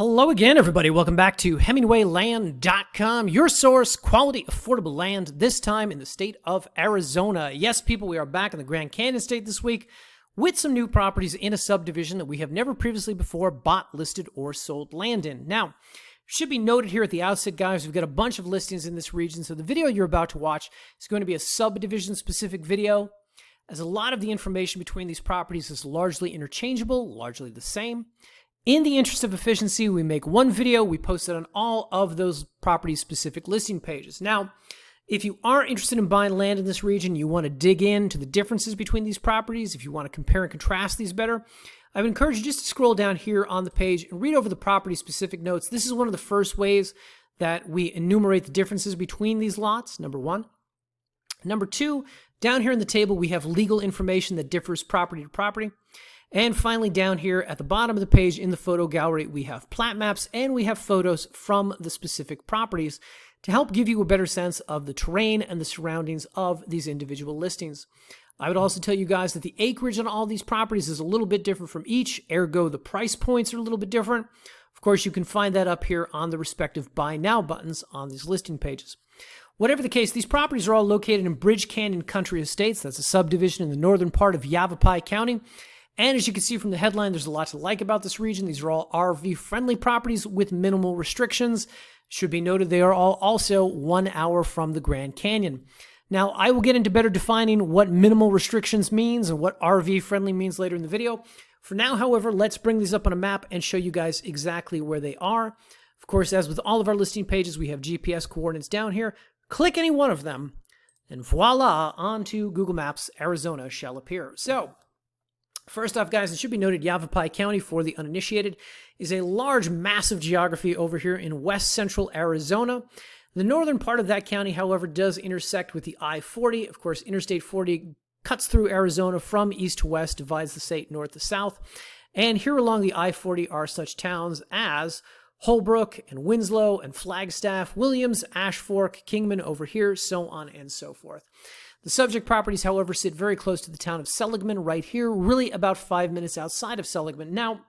Hello again, everybody. Welcome back to HemingwayLand.com, your source, quality, affordable land, this time in the state of Arizona. Yes, people, we are back in the Grand Canyon State this week with some new properties in a subdivision that we have never previously before bought, listed, or sold land in. Now, should be noted here at the outset, guys, we've got a bunch of listings in this region, so the video you're about to watch is going to be a subdivision-specific video, as a lot of the information between these properties is largely interchangeable, largely the same. In the interest of efficiency, we make one video, we post it on all of those property-specific listing pages. Now, if you are interested in buying land in this region, you want to dig into the differences between these properties, if you want to compare and contrast these better, I would encourage you just to scroll down here on the page and read over the property-specific notes. This is one of the first ways that we enumerate the differences between these lots, number one. Number two, down here in the table, we have legal information that differs property to property. And finally, down here at the bottom of the page in the photo gallery, we have plat maps and we have photos from the specific properties to help give you a better sense of the terrain and the surroundings of these individual listings. I would also tell you guys that the acreage on all these properties is a little bit different from each, ergo the price points are a little bit different. Of course, you can find that up here on the respective Buy Now buttons on these listing pages. Whatever the case, these properties are all located in Bridge Canyon Country Estates. That's a subdivision in the northern part of Yavapai County. And as you can see from the headline, there's a lot to like about this region. These are all RV-friendly properties with minimal restrictions. Should be noted they are all also 1 hour from the Grand Canyon. Now, I will get into better defining what minimal restrictions means and what RV-friendly means later in the video. For now, however, let's bring these up on a map and show you guys exactly where they are. Of course, as with all of our listing pages, we have GPS coordinates down here. Click any one of them, and voila, onto Google Maps, Arizona shall appear. So, first off, guys, it should be noted Yavapai County, for the uninitiated, is a large, massive geography over here in west central Arizona. The northern part of that county, however, does intersect with the I-40. Of course, Interstate 40 cuts through Arizona from east to west, divides the state north to south. And here along the I-40 are such towns as Holbrook and Winslow and Flagstaff, Williams, Ash Fork, Kingman over here, so on and so forth. The subject properties, however, sit very close to the town of Seligman right here, really about 5 minutes outside of Seligman. Now,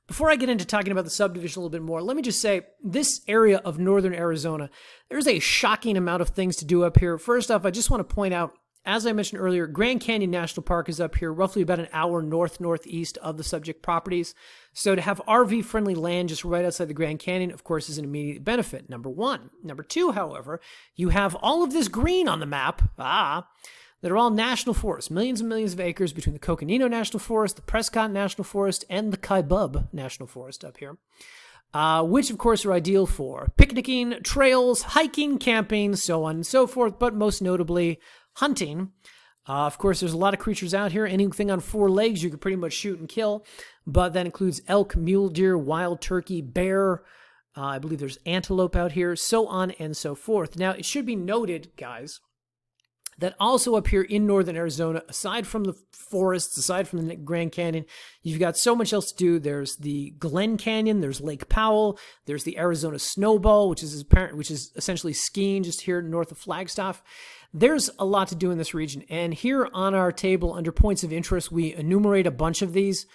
before I get into talking about the subdivision a little bit more, let me just say, this area of northern Arizona, there's a shocking amount of things to do up here. First off, I just want to point out, as I mentioned earlier, Grand Canyon National Park is up here, roughly about an hour north-northeast of the subject properties. So to have RV-friendly land just right outside the Grand Canyon, of course, is an immediate benefit, number one. Number two, however, you have all of this green on the map, that are all national forests, millions and millions of acres between the Coconino National Forest, the Prescott National Forest, and the Kaibub National Forest up here, which, of course, are ideal for picnicking, trails, hiking, camping, so on and so forth, but most notably, hunting. Of course, there's a lot of creatures out here. Anything on four legs you can pretty much shoot and kill, but that includes elk, mule deer, wild turkey, bear. I believe there's antelope out here, so on and so forth. Now, it should be noted, guys, that also up here in northern Arizona, aside from the forests, aside from the Grand Canyon, you've got so much else to do. There's the Glen Canyon, there's Lake Powell, there's the Arizona Snowball, which is essentially skiing just here north of Flagstaff. There's a lot to do in this region, and here on our table under points of interest, we enumerate a bunch of these.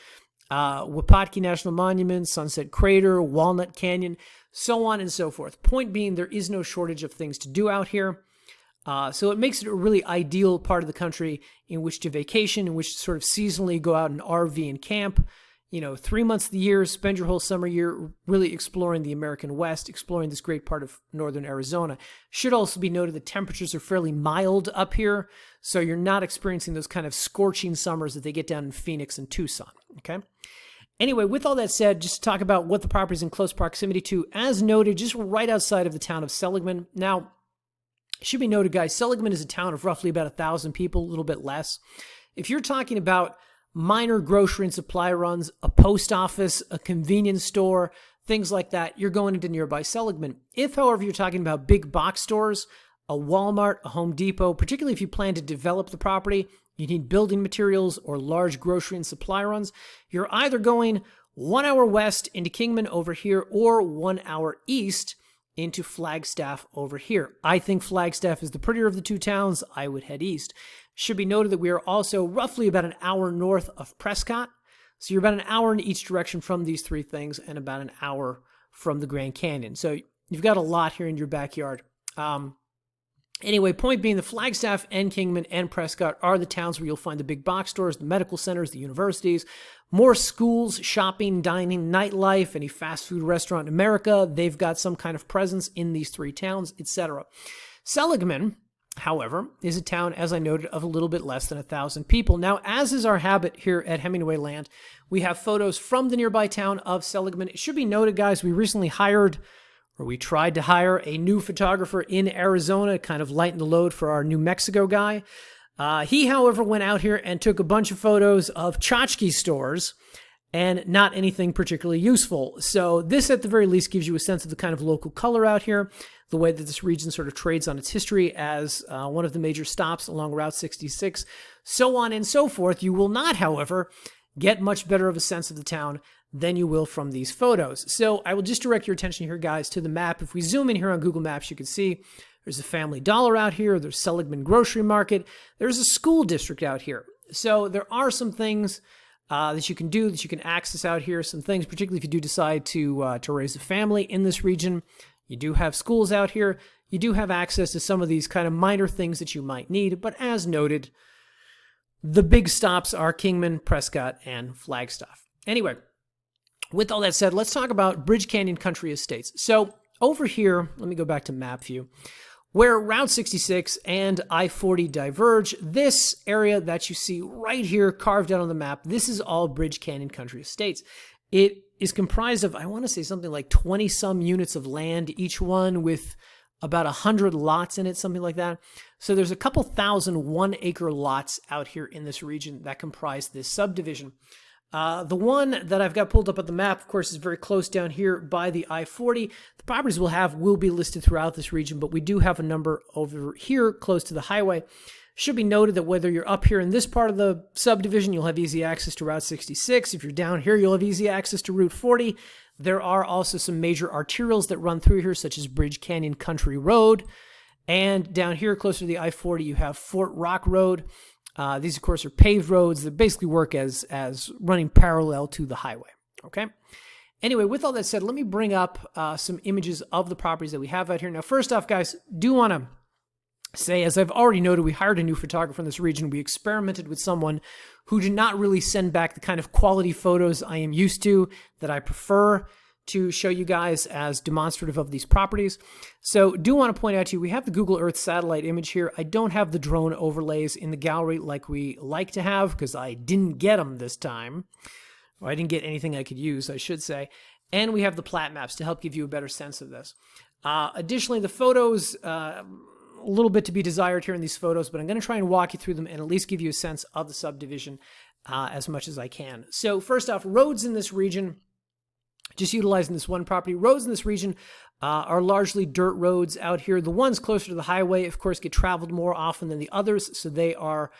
Wapatki National Monument, Sunset Crater, Walnut Canyon, so on and so forth. Point being, there is no shortage of things to do out here. So it makes it a really ideal part of the country in which to vacation, in which to sort of seasonally go out and RV and camp. 3 months of the year, spend your whole summer year really exploring the American West, exploring this great part of northern Arizona. Should also be noted that temperatures are fairly mild up here, so you're not experiencing those kind of scorching summers that they get down in Phoenix and Tucson, okay? Anyway, with all that said, just to talk about what the property is in close proximity to, as noted, just right outside of the town of Seligman. Now, it should be noted, guys, Seligman is a town of roughly about 1,000 people, a little bit less. If you're talking about minor grocery and supply runs, a post office, a convenience store, things like that, you're going into nearby Seligman. If, however, you're talking about big box stores, a Walmart, a Home Depot, particularly if you plan to develop the property, you need building materials or large grocery and supply runs, you're either going 1 hour west into Kingman over here or 1 hour east into Flagstaff over here. I think Flagstaff is the prettier of the two towns. I would head east. Should be noted that we are also roughly about an hour north of Prescott. So you're about an hour in each direction from these three things and about an hour from the Grand Canyon. So you've got a lot here in your backyard. Anyway, point being, the Flagstaff and Kingman and Prescott are the towns where you'll find the big box stores, the medical centers, the universities, more schools, shopping, dining, nightlife, any fast food restaurant in America. They've got some kind of presence in these three towns, etc. Seligman, however, is a town, as I noted, of a little bit less than 1,000 people. Now, as is our habit here at Hemingway Land, we have photos from the nearby town of Seligman. It should be noted, guys, we recently we tried to hire a new photographer in Arizona, kind of lighten the load for our New Mexico guy. He, however, went out here and took a bunch of photos of tchotchke stores and not anything particularly useful. So this, at the very least, gives you a sense of the kind of local color out here, the way that this region sort of trades on its history as one of the major stops along Route 66, so on and so forth. You will not, however, get much better of a sense of the town than you will from these photos. So I will just direct your attention here, guys, to the map. If we zoom in here on Google Maps, you can see there's a Family Dollar out here. There's Seligman Grocery Market. There's a school district out here. So there are some things that you can do, that you can access out here. Some things, particularly if you do decide to raise a family in this region. You do have schools out here. You do have access to some of these kind of minor things that you might need. But as noted, the big stops are Kingman, Prescott, and Flagstaff. Anyway, with all that said, let's talk about Bridge Canyon Country Estates. So over here, let me go back to map view, where Route 66 and I-40 diverge. This area that you see right here carved out on the map, this is all Bridge Canyon Country Estates. It is comprised of, I want to say something like 20-some units of land, each one with about 100 lots in it, something like that. So there's a couple thousand 1-acre lots out here in this region that comprise this subdivision. The one that I've got pulled up on the map, of course, is very close down here by the I-40. The properties will be listed throughout this region, but we do have a number over here close to the highway. Should be noted that whether you're up here in this part of the subdivision, you'll have easy access to Route 66. If you're down here, you'll have easy access to Route 40. There are also some major arterials that run through here, such as Bridge Canyon Country Road. And down here, closer to the I-40, you have Fort Rock Road. These, of course, are paved roads that basically work as running parallel to the highway, okay? Anyway, with all that said, let me bring up some images of the properties that we have out here. Now, first off, guys, do want to say, as I've already noted, we hired a new photographer in this region. We experimented with someone who did not really send back the kind of quality photos I am used to, that I prefer to show you guys as demonstrative of these properties. So do want to point out to you, we have the Google Earth satellite image here. I don't have the drone overlays in the gallery like we like to have, because I didn't get them this time. Or I didn't get anything I could use, I should say. And we have the plat maps to help give you a better sense of this. Additionally, the photos, a little bit to be desired here in these photos, but I'm going to try and walk you through them and at least give you a sense of the subdivision as much as I can. So first off, roads in this region, just utilizing this one property. Roads in this region are largely dirt roads out here. The ones closer to the highway, of course, get traveled more often than the others, so they are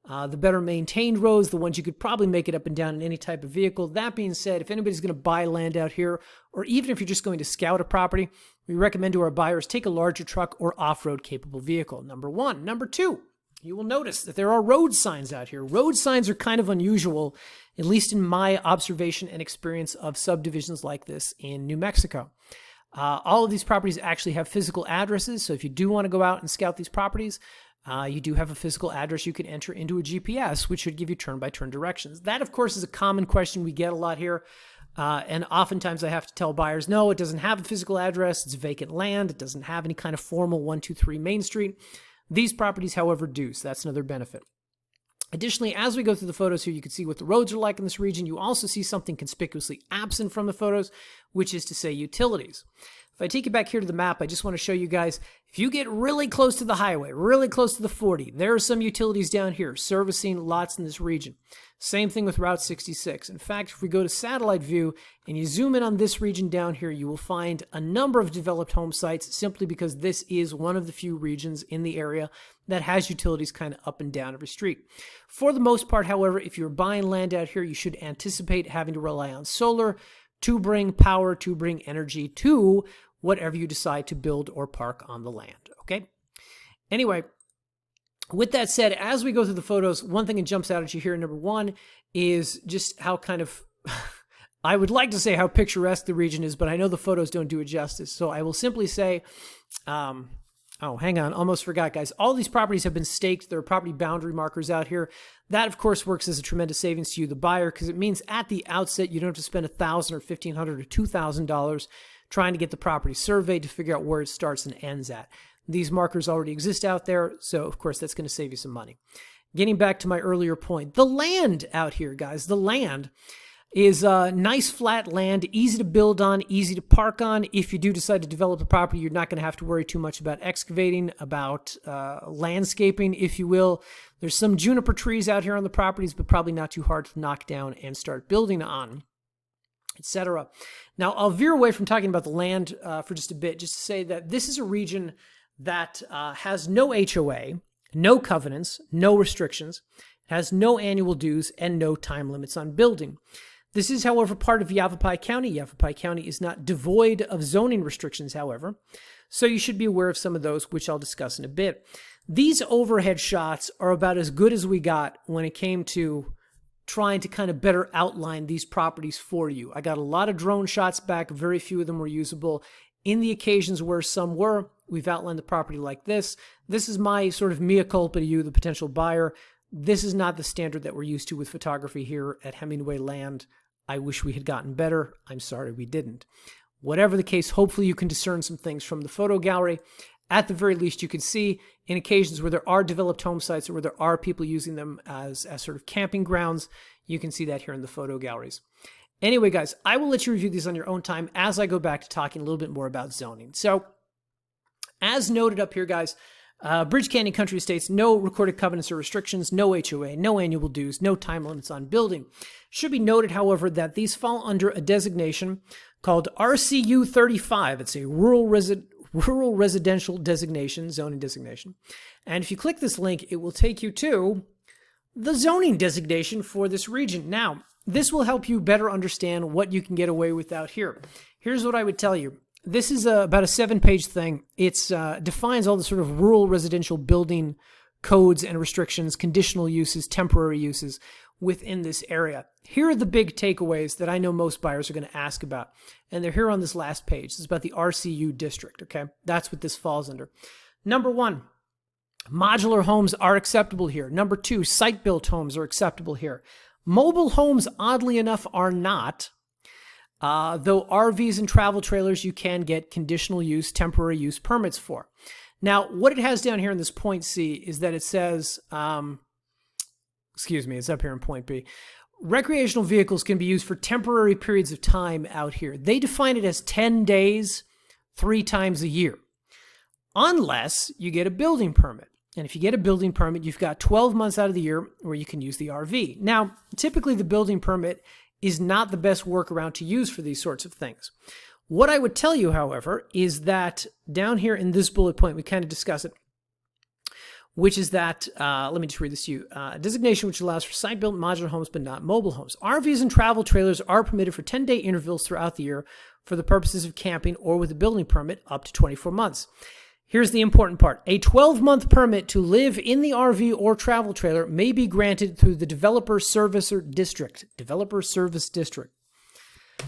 the better maintained roads, the ones you could probably make it up and down in any type of vehicle. That being said, if anybody's going to buy land out here, or even if you're just going to scout a property, we recommend to our buyers take a larger truck or off-road capable vehicle, number one. Number two, you will notice that there are road signs out here. Road signs are kind of unusual, at least in my observation and experience of subdivisions like this in New Mexico. All of these properties actually have physical addresses, so if you do want to go out and scout these properties, you do have a physical address you can enter into a GPS, which should give you turn-by-turn directions. That, of course, is a common question we get a lot here, and oftentimes I have to tell buyers, no, it doesn't have a physical address, it's vacant land, it doesn't have any kind of formal 123 Main Street. These properties, however, do, so that's another benefit. Additionally, as we go through the photos here, you can see what the roads are like in this region. You also see something conspicuously absent from the photos, which is to say utilities. If I take you back here to the map, I just want to show you guys, if you get really close to the highway, really close to the 40, there are some utilities down here servicing lots in this region. Same thing with Route 66. In fact, if we go to satellite view and you zoom in on this region down here, you will find a number of developed home sites simply because this is one of the few regions in the area that has utilities kind of up and down every street. For the most part, however, if you're buying land out here, you should anticipate having to rely on solar to bring power, to bring energy to whatever you decide to build or park on the land, okay? Anyway, with that said, as we go through the photos, one thing that jumps out at you here, number one, is just how kind of I would like to say how picturesque the region is, but I know the photos don't do it justice. So I will simply say, oh, hang on. Almost forgot, guys. All these properties have been staked. There are property boundary markers out here. That, of course, works as a tremendous savings to you, the buyer, because it means at the outset, you don't have to spend $1,000 or $1,500 or $2,000 trying to get the property surveyed to figure out where it starts and ends at. These markers already exist out there, so, of course, that's going to save you some money. Getting back to my earlier point, the land out here, guys, the land is nice flat land, easy to build on, easy to park on. If you do decide to develop a property, you're not going to have to worry too much about excavating, about landscaping, if you will. There's some juniper trees out here on the properties, but probably not too hard to knock down and start building on, etc. Now, I'll veer away from talking about the land for just a bit, just to say that this is a region that has no HOA, no covenants, no restrictions, has no annual dues, and no time limits on building. This is, however, part of Yavapai County. Yavapai County is not devoid of zoning restrictions, however, so you should be aware of some of those, which I'll discuss in a bit. These overhead shots are about as good as we got when it came to trying to kind of better outline these properties for you. I got a lot of drone shots back. Very few of them were usable. In the occasions where some were, we've outlined the property like this. This is my sort of mea culpa to you, the potential buyer. This is not the standard that we're used to with photography here at Hemingway Land. I wish we had gotten better. I'm sorry we didn't. Whatever the case, hopefully you can discern some things from the photo gallery. At the very least, you can see in occasions where there are developed home sites or where there are people using them as sort of camping grounds. You can see that here in the photo galleries. Anyway, guys, I will let you review these on your own time as I go back to talking a little bit more about zoning. So, as noted up here, guys, Bridge Canyon Country Estates, no recorded covenants or restrictions, no HOA, no annual dues, no time limits on building. Should be noted, however, that these fall under a designation called RCU 35. It's a rural residential designation, zoning designation. And if you click this link, it will take you to the zoning designation for this region. Now, this will help you better understand what you can get away with out here. Here's what I would tell you. This is about a 7-page thing. It defines all the sort of rural residential building codes and restrictions, conditional uses, temporary uses within this area. Here are the big takeaways that I know most buyers are going to ask about, and they're here on this last page. This is about the RCU district, okay? That's what this falls under. Number 1, modular homes are acceptable here. Number 2, site-built homes are acceptable here. Mobile homes, oddly enough, are not. Though RVs and travel trailers you can get conditional use, temporary use permits for. Now, what it has down here in this point C is that it says, it's up here in point B. Recreational vehicles can be used for temporary periods of time out here. They define it as 10 days, 3 times a year, unless you get a building permit. And if you get a building permit, you've got 12 months out of the year where you can use the RV. Now, typically the building permit is not the best workaround to use for these sorts of things. What I would tell you, however, is that down here in this bullet point, we kind of discuss it, which is that, let me just read this to you, a designation which allows for site-built modular homes but not mobile homes. RVs and travel trailers are permitted for 10-day intervals throughout the year for the purposes of camping or with a building permit up to 24 months. Here's the important part. A 12-month permit to live in the RV or travel trailer may be granted through the Developer Service District. Developer Service District.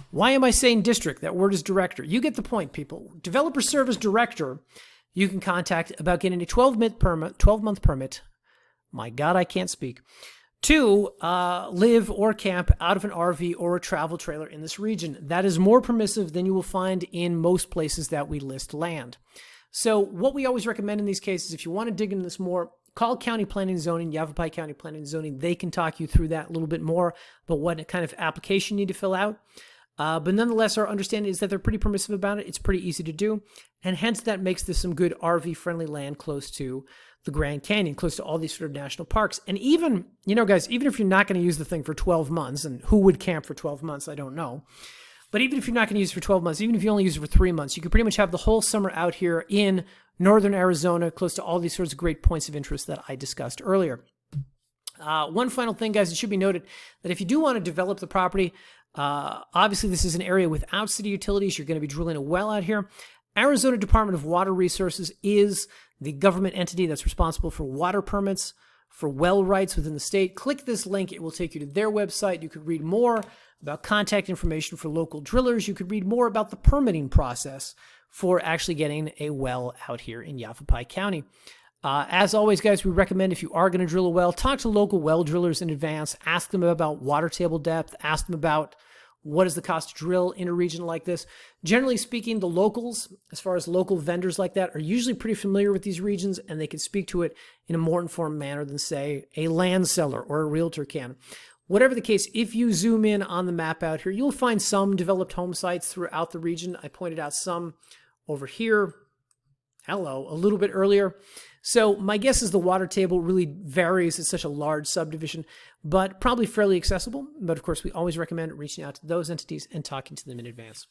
Why am I saying district? That word is director. You get the point, people. Developer Service Director, you can contact about getting a 12-month permit. My God, I can't speak. To live or camp out of an RV or a travel trailer in this region. That is more permissive than you will find in most places that we list land. So what we always recommend in these cases, if you want to dig into this more, call County Planning and Zoning, Yavapai County Planning and Zoning. They can talk you through that a little bit more, but what kind of application you need to fill out. But nonetheless, our understanding is that they're pretty permissive about it. It's pretty easy to do. And hence that makes this some good RV-friendly land close to the Grand Canyon, close to all these sort of national parks. And even, guys, even if you're not going to use the thing for 12 months, and who would camp for 12 months, I don't know. But even if you're not going to use it for 12 months, even if you only use it for 3 months, you could pretty much have the whole summer out here in northern Arizona, close to all these sorts of great points of interest that I discussed earlier. One final thing, guys, it should be noted that if you do want to develop the property, obviously this is an area without city utilities. You're going to be drilling a well out here. Arizona Department of Water Resources is the government entity that's responsible for water permits for well rights within the state. Click this link. It will take you to their website. You could read more about contact information for local drillers. You could read more about the permitting process for actually getting a well out here in Yavapai County. As always, guys, we recommend if you are going to drill a well, talk to local well drillers in advance. Ask them about water table depth. Ask them about what is the cost to drill in a region like this. Generally speaking, the locals, as far as local vendors like that, are usually pretty familiar with these regions, and they can speak to it in a more informed manner than, say, a land seller or a realtor can. Whatever the case, if you zoom in on the map out here, you'll find some developed home sites throughout the region. I pointed out some over here. Hello, a little bit earlier. So my guess is the water table really varies. It's such a large subdivision, but probably fairly accessible. But of course, we always recommend reaching out to those entities and talking to them in advance.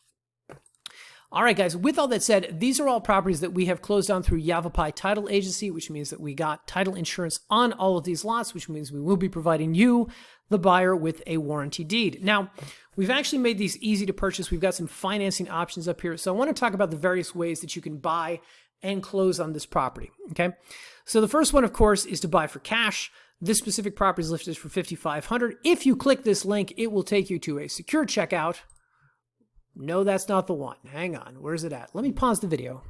All right, guys, with all that said, these are all properties that we have closed on through Yavapai Title Agency, which means that we got title insurance on all of these lots, which means we will be providing you, the buyer, with a warranty deed. Now, we've actually made these easy to purchase. We've got some financing options up here. So I want to talk about the various ways that you can buy and close on this property, okay? So the first one, of course, is to buy for cash. This specific property is listed for $5,500. If you click this link, it will take you to a secure checkout. No, that's not the one. Hang on. Where's it at? Let me pause the video.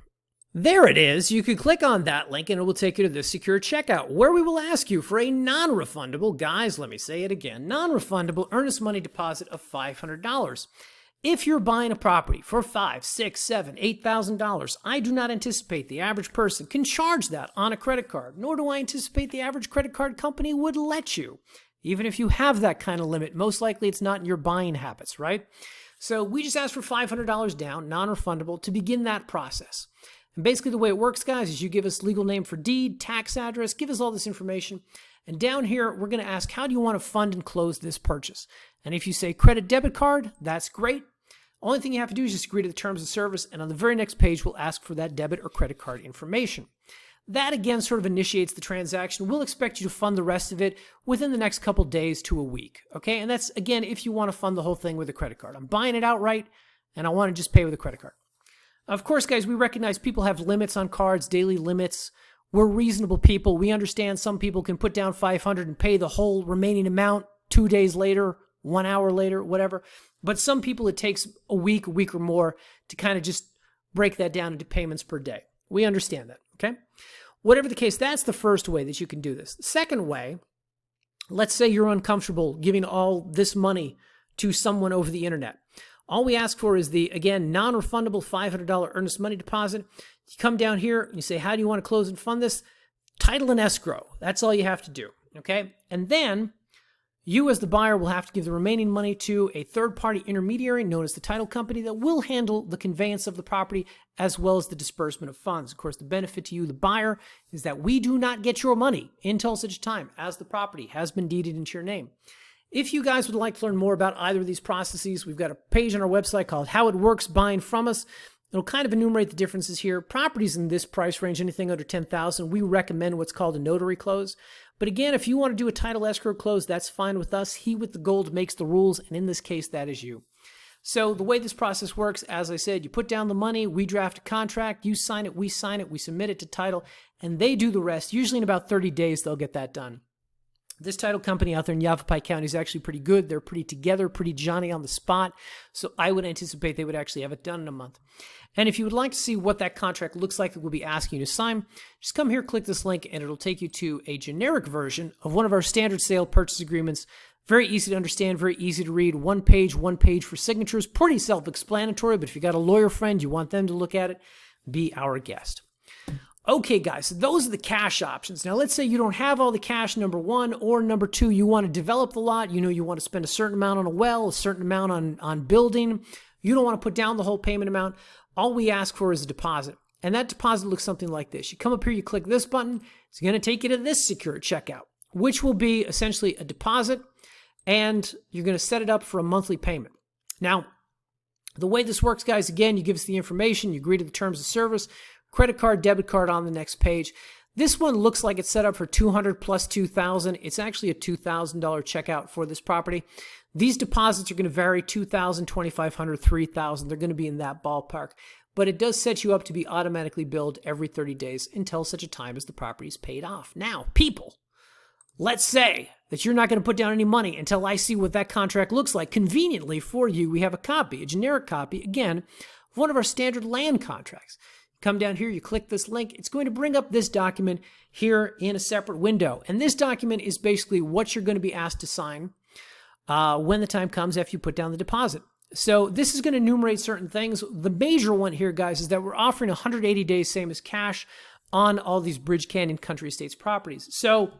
There it is. You can click on that link and it will take you to this secure checkout where we will ask you for a non-refundable, guys, let me say it again, non-refundable earnest money deposit of $500. If you're buying a property for $5,000, $6,000, $7,000, $8,000, I do not anticipate the average person can charge that on a credit card, nor do I anticipate the average credit card company would let you. Even if you have that kind of limit, most likely it's not in your buying habits, right? So we just ask for $500 down, non-refundable, to begin that process. And basically the way it works, guys, is you give us legal name for deed, tax address, give us all this information. And down here, we're going to ask, how do you want to fund and close this purchase? And if you say credit debit card, that's great. Only thing you have to do is just agree to the terms of service, and on the very next page, we'll ask for that debit or credit card information. That, again, sort of initiates the transaction. We'll expect you to fund the rest of it within the next couple days to a week, okay? And that's, again, if you want to fund the whole thing with a credit card. I'm buying it outright, and I want to just pay with a credit card. Of course, guys, we recognize people have limits on cards, daily limits. We're reasonable people. We understand some people can put down $500 and pay the whole remaining amount 2 days later, 1 hour later, whatever. But some people, it takes a week or more to kind of just break that down into payments per day. We understand that, okay? Whatever the case, that's the first way that you can do this. The second way, let's say you're uncomfortable giving all this money to someone over the internet. All we ask for is the, again, non-refundable $500 earnest money deposit. You come down here and you say, how do you want to close and fund this? Title and escrow. That's all you have to do, okay? And then you as the buyer will have to give the remaining money to a third-party intermediary known as the title company that will handle the conveyance of the property as well as the disbursement of funds. Of course, the benefit to you, the buyer, is that we do not get your money until such time as the property has been deeded into your name. If you guys would like to learn more about either of these processes, we've got a page on our website called How It Works Buying From Us. It'll kind of enumerate the differences here. Properties in this price range, anything under $10,000, we recommend what's called a notary close. But again, if you want to do a title escrow close, that's fine with us. He with the gold makes the rules, and in this case, that is you. So the way this process works, as I said, you put down the money, we draft a contract, you sign it, we submit it to title, and they do the rest. Usually in about 30 days, they'll get that done. This title company out there in Yavapai County is actually pretty good. They're pretty together, pretty Johnny on the spot. So I would anticipate they would actually have it done in a month. And if you would like to see what that contract looks like that we'll be asking you to sign, just come here, click this link, and it'll take you to a generic version of one of our standard sale purchase agreements. Very easy to understand, very easy to read. One page for signatures. Pretty self-explanatory, but if you got a lawyer friend, you want them to look at it, be our guest. Okay, guys, so those are the cash options. Now, let's say you don't have all the cash, number one, or number two, you want to develop the lot. You know you want to spend a certain amount on a well, a certain amount on building. You don't want to put down the whole payment amount. All we ask for is a deposit. And that deposit looks something like this. You come up here, you click this button. It's going to take you to this secure checkout, which will be essentially a deposit, and you're going to set it up for a monthly payment. Now, the way this works, guys, again, you give us the information, you agree to the terms of service, credit card, debit card on the next page. This one looks like it's set up for $200 plus $2,000. It's actually a $2,000 checkout for this property. These deposits are going to vary, $2,000, $2,500, $3,000. They're going to be in that ballpark. But it does set you up to be automatically billed every 30 days until such a time as the property is paid off. Now, people, Let's say that you're not going to put down any money until I see what that contract looks like. Conveniently for you, we have a copy, a generic copy, again, of one of our standard land contracts. Come down here, you click this link. It's going to bring up this document here in a separate window. And this document is basically what you're going to be asked to sign when the time comes after you put down the deposit. So this is going to enumerate certain things. The major one here, guys, is that we're offering 180 days, same as cash, on all these Bridge Canyon Country Estates properties. So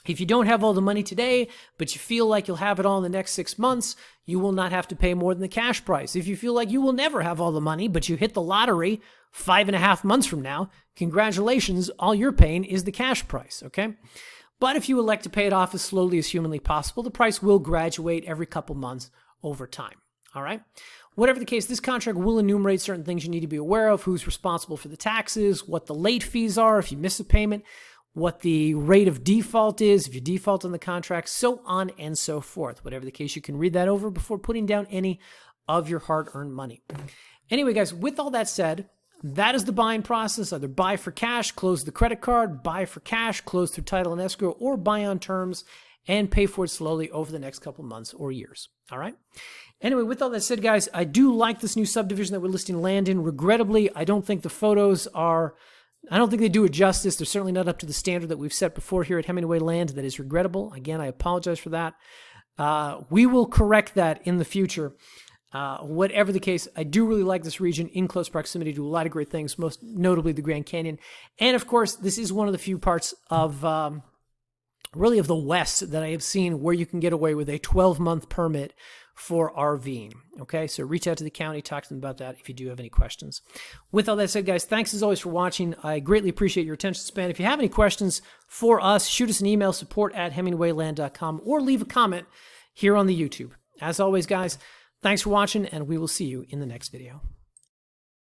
if you don't have all the money today, but you feel like you'll have it all in the next 6 months, you will not have to pay more than the cash price. If you feel like you will never have all the money, but you hit the lottery 5.5 months from now, congratulations, all you're paying is the cash price, okay? But if you elect to pay it off as slowly as humanly possible, the price will graduate every couple months over time, all right? Whatever the case, this contract will enumerate certain things you need to be aware of, who's responsible for the taxes, what the late fees are if you miss a payment, what the rate of default is if you default on the contract, so on and so forth. Whatever the case, you can read that over before putting down any of your hard-earned money. Anyway, guys, with all that said, that is the buying process. Either buy for cash, close the credit card, buy for cash, close through title and escrow, or buy on terms and pay for it slowly over the next couple months or years. All right? Anyway, with all that said, guys, I do like this new subdivision that we're listing land in. Regrettably, I don't think the photos I don't think they do it justice. They're certainly not up to the standard that we've set before here at Hemingway Land. That is regrettable. Again, I apologize for that. We will correct that in the future. Whatever the case, I do really like this region in close proximity to a lot of great things, most notably the Grand Canyon. And of course, this is one of the few parts of really of the West that I have seen where you can get away with a 12-month permit for RVing. Okay, so reach out to the county, talk to them about that if you do have any questions. With all that said, guys, thanks as always for watching. I greatly appreciate your attention span. If you have any questions for us, shoot us an email, support@hemingwayland.com, or leave a comment here on the YouTube. As always, guys, thanks for watching, and we will see you in the next video.